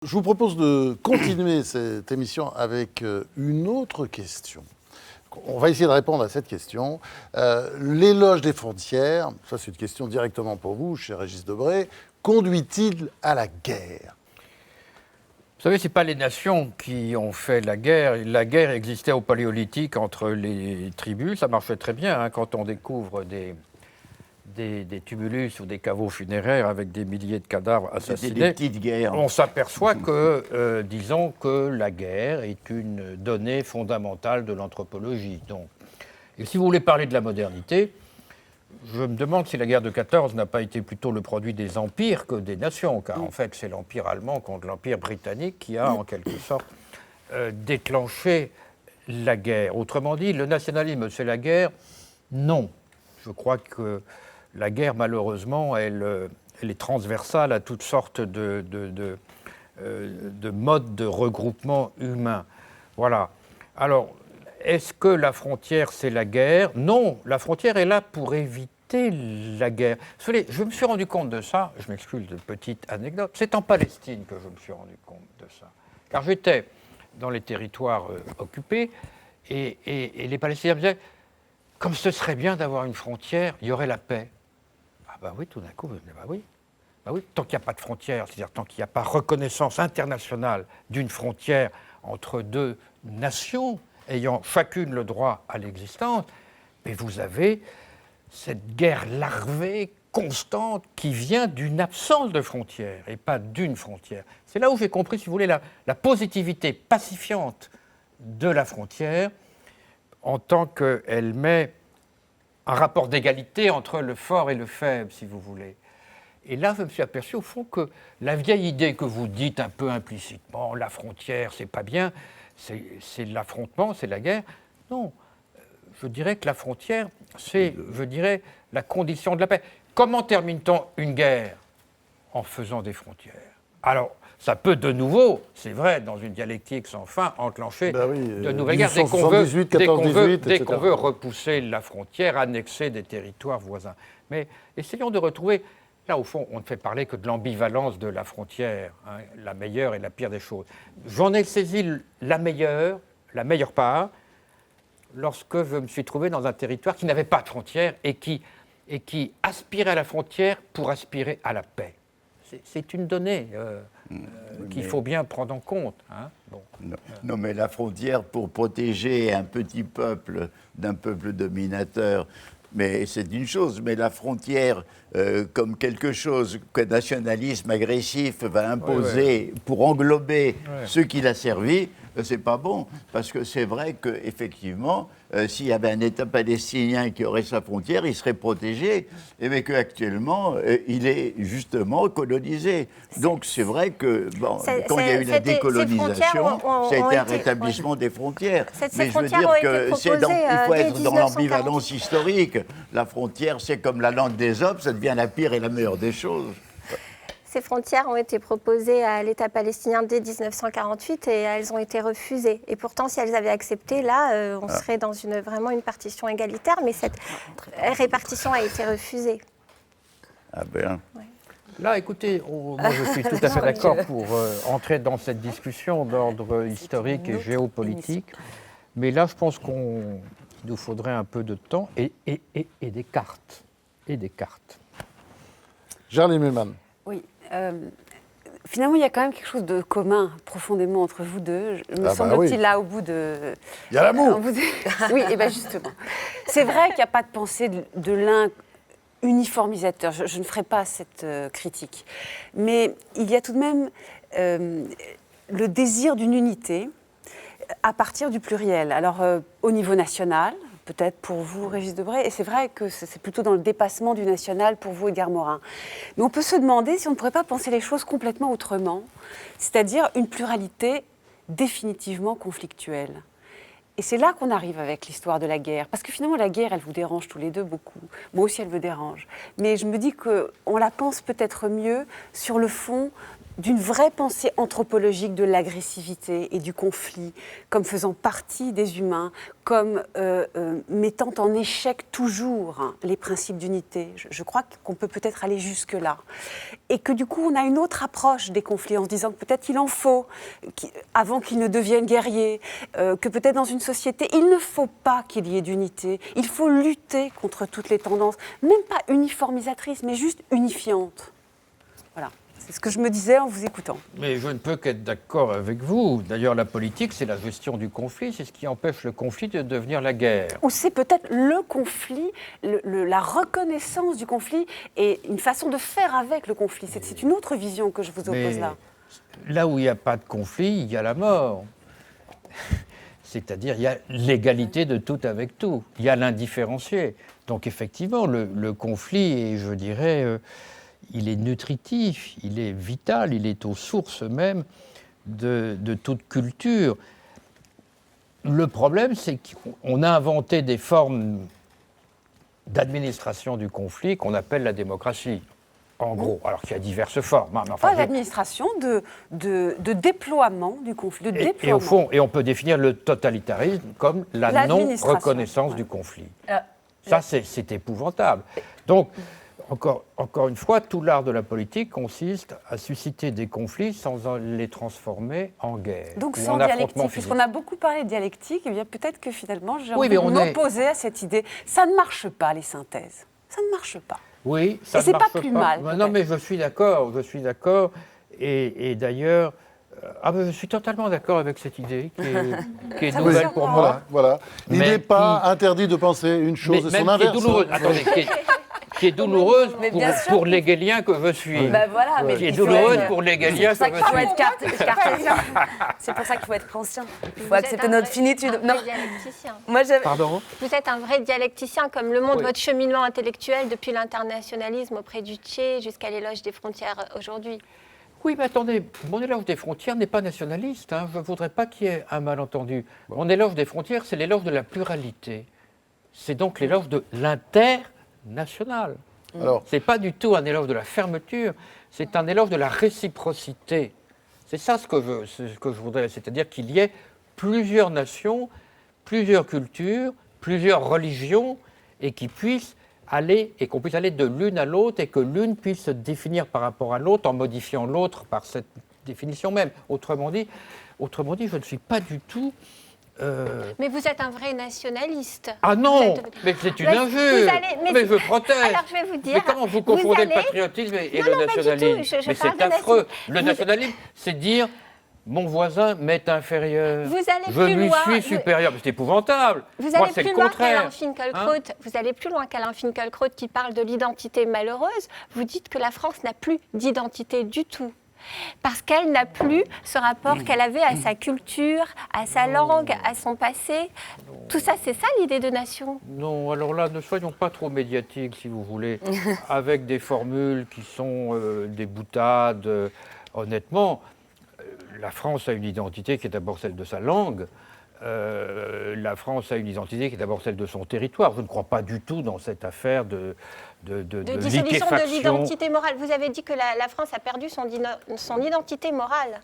Je vous propose de continuer cette émission avec une autre question. On va essayer de répondre à cette question. L'éloge des frontières, ça c'est une question directement pour vous, cher Régis Debray, conduit-il à la guerre ? Vous savez, ce n'est pas les nations qui ont fait la guerre. La guerre existait au Paléolithique entre les tribus. Ça marchait très bien hein, quand on découvre des tumulus ou des caveaux funéraires avec des milliers de cadavres assassinés. C'était des petites guerres. On s'aperçoit que, disons, que la guerre est une donnée fondamentale de l'anthropologie. Donc, et si vous voulez parler de la modernité, je me demande si la guerre de 14 n'a pas été plutôt le produit des empires que des nations, car en fait c'est l'empire allemand contre l'empire britannique qui a en quelque sorte déclenché la guerre. Autrement dit, le nationalisme c'est la guerre ? Non. Je crois que la guerre, malheureusement, elle est transversale à toutes sortes de modes de regroupement humain. Voilà. Alors, est-ce que la frontière, c'est la guerre ? Non, la frontière est là pour éviter la guerre. Je me suis rendu compte de ça, je m'excuse de petite anecdote, c'est en Palestine que je me suis rendu compte de ça. Car j'étais dans les territoires occupés et les Palestiniens me disaient « Comme ce serait bien d'avoir une frontière, il y aurait la paix. » Ah bah oui, tout d'un coup, bah oui. Bah oui. Tant qu'il n'y a pas de frontière, c'est-à-dire tant qu'il n'y a pas reconnaissance internationale d'une frontière entre deux nations ayant chacune le droit à l'existence, mais vous avez cette guerre larvée, constante, qui vient d'une absence de frontières et pas d'une frontière. C'est là où j'ai compris, si vous voulez, la positivité pacifiante de la frontière en tant qu'elle met un rapport d'égalité entre le fort et le faible, si vous voulez. Et là, je me suis aperçu, au fond, que la vieille idée que vous dites un peu implicitement, la frontière, c'est pas bien, c'est l'affrontement, c'est la guerre. Non, je dirais que la frontière, c'est, je dirais, la condition de la paix. Comment termine-t-on une guerre ? En faisant des frontières. Alors, ça peut de nouveau, c'est vrai, dans une dialectique sans fin, enclencher de nouvelles guerres. Dès qu'on veut repousser la frontière, annexer des territoires voisins. Mais essayons de retrouver, là au fond, on ne fait parler que de l'ambivalence de la frontière, hein, la meilleure et la pire des choses. J'en ai saisi la meilleure part, lorsque je me suis trouvé dans un territoire qui n'avait pas de frontière et qui aspirait à la frontière pour aspirer à la paix. C'est une donnée qu'il faut bien prendre en compte. Hein. Bon. Non, mais la frontière, pour protéger un petit peuple d'un peuple dominateur, mais c'est une chose, mais la frontière comme quelque chose qu'un nationalisme agressif va imposer pour englober ceux qui l'a servi, c'est pas bon, parce que c'est vrai qu'effectivement, s'il y avait un État palestinien qui aurait sa frontière, il serait protégé, mais qu'actuellement, il est justement colonisé. Donc c'est vrai que quand il y a eu la décolonisation, ça a été un rétablissement des frontières. Mais je veux dire que il faut être dans l'ambivalence historique. La frontière, c'est comme la langue d'Ésope, ça devient la pire et la meilleure des choses. Ces frontières ont été proposées à l'État palestinien dès 1948 et elles ont été refusées. Et pourtant, si elles avaient accepté, là, on serait dans vraiment une partition égalitaire, mais cette répartition a été refusée. Ah ben. Ouais. Là, écoutez, moi je suis tout à fait d'accord pour entrer dans cette discussion d'ordre historique et géopolitique, mais là, je pense qu'il nous faudrait un peu de temps et des cartes. Et des cartes. Gerly Mühlmann. Oui. Finalement, il y a quand même quelque chose de commun profondément entre vous deux. Me semble-t-il là au bout de... Il y a l'amour. Oui, et bien justement. C'est vrai qu'il n'y a pas de pensée de l'un uniformisateur. Je ne ferai pas cette critique. Mais il y a tout de même le désir d'une unité à partir du pluriel. Alors, au niveau national, peut-être pour vous, Régis Debray, et c'est vrai que c'est plutôt dans le dépassement du national pour vous, Edgar Morin. Mais on peut se demander si on ne pourrait pas penser les choses complètement autrement, c'est-à-dire une pluralité définitivement conflictuelle. Et c'est là qu'on arrive avec l'histoire de la guerre, parce que finalement la guerre, elle vous dérange tous les deux beaucoup. Moi aussi, elle me dérange. Mais je me dis qu'on la pense peut-être mieux sur le fond d'une vraie pensée anthropologique de l'agressivité et du conflit, comme faisant partie des humains, comme mettant en échec toujours les principes d'unité. Je crois qu'on peut peut-être aller jusque-là. Et que du coup, on a une autre approche des conflits, en se disant que peut-être il en faut, avant qu'ils ne deviennent guerriers, que peut-être dans une société, il ne faut pas qu'il y ait d'unité. Il faut lutter contre toutes les tendances, même pas uniformisatrices, mais juste unifiantes. Voilà. C'est ce que je me disais en vous écoutant. Mais je ne peux qu'être d'accord avec vous. D'ailleurs, la politique, c'est la gestion du conflit. C'est ce qui empêche le conflit de devenir la guerre. Ou c'est peut-être le conflit, la reconnaissance du conflit et une façon de faire avec le conflit. C'est une autre vision que je vous oppose là. Là où il n'y a pas de conflit, il y a la mort. C'est-à-dire, il y a l'égalité de tout avec tout. Il y a l'indifférencié. Donc, effectivement, le conflit, et je dirais, il est nutritif, il est vital, il est aux sources même de toute culture. Le problème, c'est qu'on a inventé des formes d'administration du conflit qu'on appelle la démocratie. En gros, alors qu'il y a diverses formes. Hein, mais enfin, pas d'administration, de déploiement du conflit, de déploiement. Et au fond, et on peut définir le totalitarisme comme la non-reconnaissance du conflit. Ça, c'est épouvantable. Donc, encore une fois, tout l'art de la politique consiste à susciter des conflits sans les transformer en guerre. Donc ou sans en dialectique, puisqu'on a beaucoup parlé de dialectique, eh bien peut-être que finalement j'ai envie mais de m'opposer à cette idée. Ça ne marche pas, les synthèses. Ça ne marche pas. Oui, ça et c'est ne marche pas plus mal. Non, mais je suis d'accord. Et d'ailleurs, je suis totalement d'accord avec cette idée qui est nouvelle pour moi. Voilà. Il n'est pas interdit de penser une chose et son inverse. Qui est douloureuse pour l'hegelien que je suis. Voilà, mais qui est douloureuse pour l'hegelien que je suis. C'est pour ça qu'il faut être conscient. Il faut accepter notre finitude. Non. Dialecticien. Pardon ? Vous êtes un vrai dialecticien, comme le montre Oui. votre cheminement intellectuel depuis l'internationalisme auprès du Tché jusqu'à l'éloge des frontières aujourd'hui. Oui, mais attendez, mon éloge des frontières n'est pas nationaliste. Hein. Je ne voudrais pas qu'il y ait un malentendu. Mon éloge des frontières, c'est l'éloge de la pluralité. C'est donc l'éloge de l'international. Alors, Ce n'est pas du tout un éloge de la fermeture, c'est un éloge de la réciprocité. C'est ça ce que je voudrais, c'est-à-dire qu'il y ait plusieurs nations, plusieurs cultures, plusieurs religions, et qui puissent aller, et qu'on puisse aller de l'une à l'autre, et que l'une puisse se définir par rapport à l'autre en modifiant l'autre par cette définition même. Autrement dit, je ne suis pas du tout... Mais vous êtes un vrai nationaliste. Ah non, mais c'est une injure. Mais je proteste. Alors je vais vous dire. Mais comment vous confondez le patriotisme et le nationalisme? Mais c'est affreux. Le nationalisme, c'est dire mon voisin m'est inférieur. Vous allez je plus lui loin. suis supérieur. C'est épouvantable. Vous Moi, allez c'est plus le loin contraire. qu'Alain Finkielkraut. Vous allez plus loin qu'Alain Finkielkraut qui parle de l'identité malheureuse. Vous dites que la France n'a plus d'identité du tout. Parce qu'elle n'a plus ce rapport qu'elle avait à sa culture, à sa langue, à son passé. Tout ça, c'est ça l'idée de nation. Non, alors là, ne soyons pas trop médiatiques, si vous voulez, avec des formules qui sont des boutades. Honnêtement, la France a une identité qui est d'abord celle de sa langue. La France a une identité qui est d'abord celle de son territoire. Je ne crois pas du tout dans cette affaire de dissolution liquéfaction. de l'identité morale. Vous avez dit que la France a perdu son identité morale.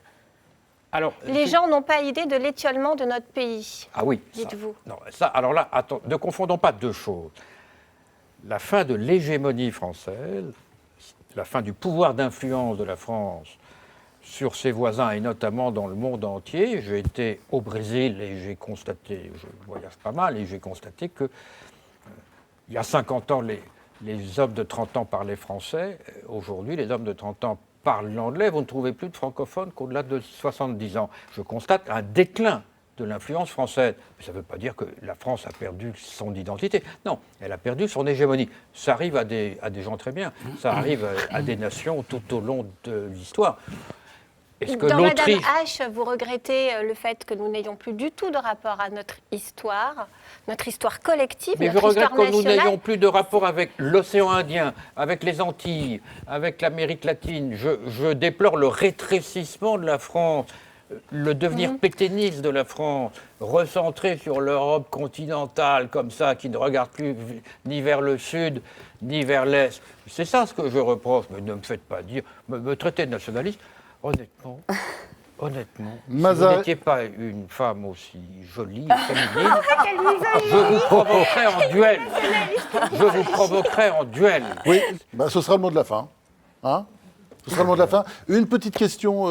Alors, Les gens n'ont pas idée de l'étiolement de notre pays. Ah oui. Dites-vous. Alors là, attends, ne confondons pas deux choses. La fin de l'hégémonie française, la fin du pouvoir d'influence de la France sur ses voisins et notamment dans le monde entier. J'ai été au Brésil et j'ai constaté, je voyage pas mal, et j'ai constaté que il y a 50 ans, les hommes de 30 ans parlaient français. Aujourd'hui, les hommes de 30 ans parlent l'anglais. Vous ne trouvez plus de francophones qu'au-delà de 70 ans. Je constate un déclin de l'influence française. Mais ça ne veut pas dire que la France a perdu son identité. Non, elle a perdu son hégémonie. Ça arrive à des gens très bien. Ça arrive à des nations tout au long de l'histoire. Est-ce que Dans Madame l'Autriche... H, vous regrettez le fait que nous n'ayons plus du tout de rapport à notre histoire collective, Mais je notre regrette histoire que nous nationale. n'ayons plus de rapport avec l'océan Indien, avec les Antilles, avec l'Amérique latine. Je déplore le rétrécissement de la France, le devenir pétainiste de la France, recentré sur l'Europe continentale, comme ça, qui ne regarde plus ni vers le sud, ni vers l'est. C'est ça ce que je reproche. Mais ne me faites pas dire, me traiter de nationaliste. Honnêtement, si Maza- vous n'étiez pas une femme aussi jolie et féminine, je vous provoquerais en duel. Je vous provoquerais en duel. Oui, bah, ce sera le mot de la fin. Hein, ce sera le mot de la fin. Une petite question,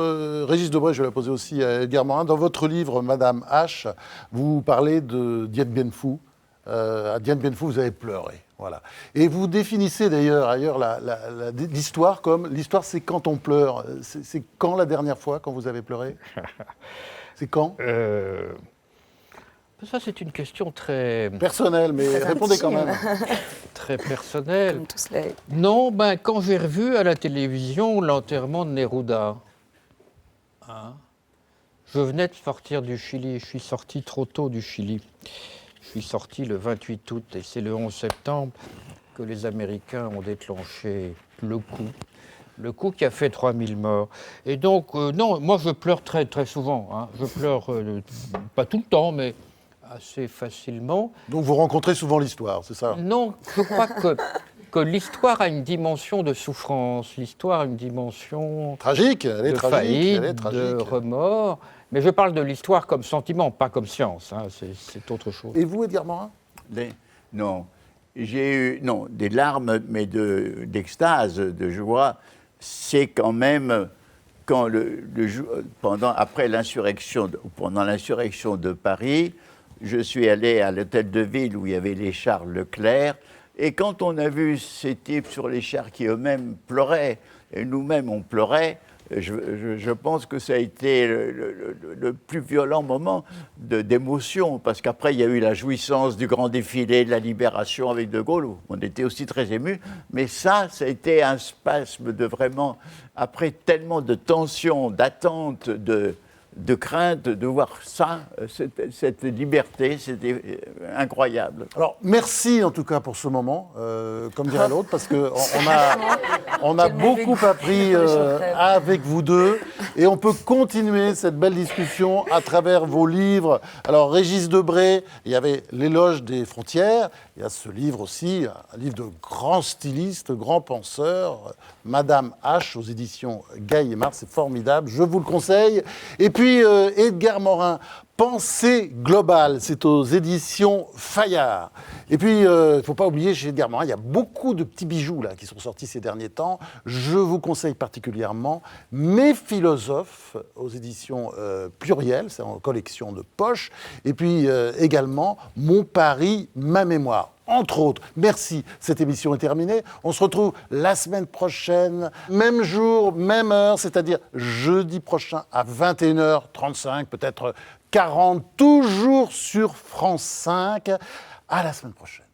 Régis Debray, je vais la poser aussi à Edgar Morin. Dans votre livre, Madame H, vous parlez de Dien Bien Phu. À Dien Bien Phu, vous avez pleuré. Voilà. Et vous définissez d'ailleurs l'histoire comme l'histoire, c'est quand on pleure. C'est quand la dernière fois quand vous avez pleuré? C'est quand? Ça, c'est une question très Personnel, mais Très répondez quand intime. même. très personnelle. Comme tous les... Non, quand j'ai revu à la télévision l'enterrement de Neruda, hein, je venais de sortir du Chili. Je suis sorti trop tôt du Chili. Je suis sorti le 28 août et c'est le 11 septembre que les Américains ont déclenché le coup qui a fait 3000 morts. Et donc, non, moi je pleure très, très souvent. Hein. Je pleure, pas tout le temps, mais assez facilement. Donc vous rencontrez souvent l'histoire, c'est ça? Non, je crois que l'histoire a une dimension de souffrance, l'histoire a une dimension Tragique, elle est de tragique. faillite, Elle est tragique. de remords. Mais je parle de l'histoire comme sentiment, pas comme science. Hein, c'est autre chose. Et vous, Edgar Morin? Non, j'ai eu des larmes, mais d'extase, de joie. C'est quand même quand après l'insurrection, pendant l'insurrection de Paris, je suis allé à l'hôtel de ville où il y avait les chars Leclerc. Et quand on a vu ces types sur les chars qui eux-mêmes pleuraient, et nous-mêmes on pleurait, je pense que ça a été le plus violent moment d'émotion, parce qu'après il y a eu la jouissance du grand défilé de la Libération avec De Gaulle, où on était aussi très émus, mais ça a été un spasme de vraiment, après tellement de tensions, d'attentes, de crainte de voir ça, cette liberté, c'était incroyable. Alors, merci en tout cas pour ce moment, comme dirait l'autre, parce qu'on a beaucoup appris avec vous deux, et on peut continuer cette belle discussion à travers vos livres. Alors, Régis Debray, il y avait L'éloge des frontières, il y a ce livre aussi, un livre de grand styliste, grand penseur, Madame H, aux éditions Gallimard, c'est formidable, je vous le conseille. Et puis, Edgar Morin, Pensée globale, c'est aux éditions Fayard. Et puis, il ne faut pas oublier, chez Edgar Morin, il y a beaucoup de petits bijoux là, qui sont sortis ces derniers temps. Je vous conseille particulièrement Mes philosophes, aux éditions Pluriel, c'est en collection de poche. Et puis également Mon Paris, ma mémoire. Entre autres, merci, cette émission est terminée. On se retrouve la semaine prochaine, même jour, même heure, c'est-à-dire jeudi prochain à 21h35, peut-être 40, toujours sur France 5. À la semaine prochaine.